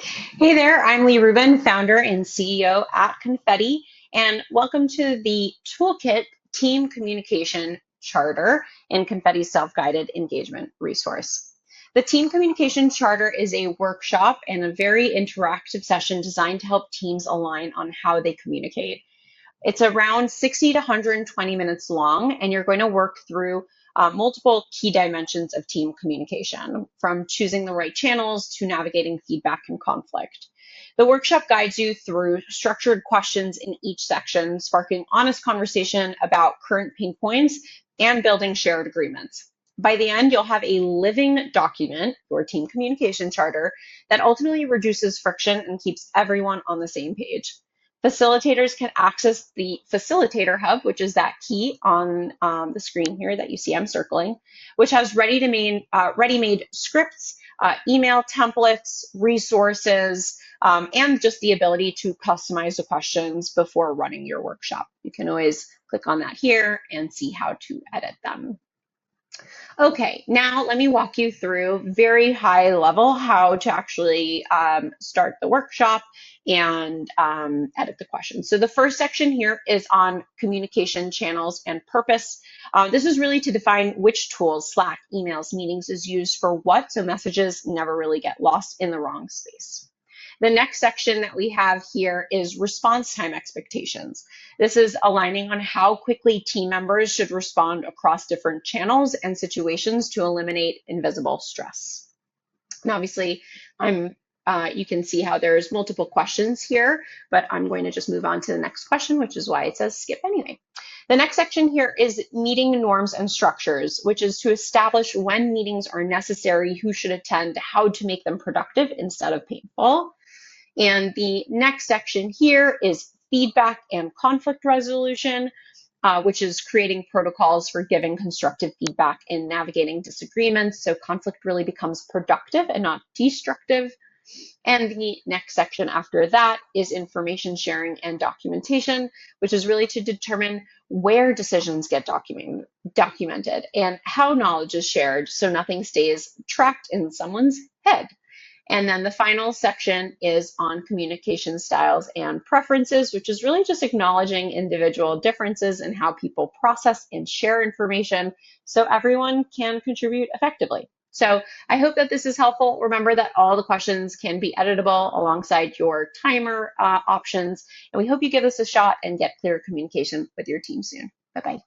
Hey there, I'm Lee Rubin, founder and CEO at Confetti, and welcome to the Toolkit Team Communication Charter and Confetti's self-guided engagement resource. The Team Communication Charter is a workshop and a very interactive session designed to help teams align on how they communicate. It's around 60 to 120 minutes long, and you're going to work through multiple key dimensions of team communication, from choosing the right channels to navigating feedback and conflict. The workshop guides you through structured questions in each section, sparking honest conversation about current pain points and building shared agreements. By the end, you'll have a living document, your team communication charter, that ultimately reduces friction and keeps everyone on the same page. Facilitators can access the Facilitator Hub, which is that key on the screen here that you see I'm circling, which has ready-made scripts, email templates, resources, and just the ability to customize the questions before running your workshop. You can always click on that here and see how to edit them. Okay, now let me walk you through very high level how to actually start the workshop and edit the questions. So the first section here is on communication channels and purpose. This is really to define which tools, Slack, emails, meetings is used for what, so messages never really get lost in the wrong space. The next section that we have here is response time expectations. This is aligning on how quickly team members should respond across different channels and situations to eliminate invisible stress. And obviously, you can see how there's multiple questions here, but I'm going to just move on to the next question, which is why it says skip anyway. The next section here is meeting norms and structures, which is to establish when meetings are necessary, who should attend, how to make them productive instead of painful. And the next section here is feedback and conflict resolution, which is creating protocols for giving constructive feedback and navigating disagreements. So conflict really becomes productive and not destructive. And the next section after that is information sharing and documentation, which is really to determine where decisions get documented and how knowledge is shared so nothing stays trapped in someone's head. And then the final section is on communication styles and preferences, which is really just acknowledging individual differences in how people process and share information so everyone can contribute effectively. So I hope that this is helpful. Remember that all the questions can be editable alongside your timer options. And we hope you give this a shot and get clear communication with your team soon. Bye-bye.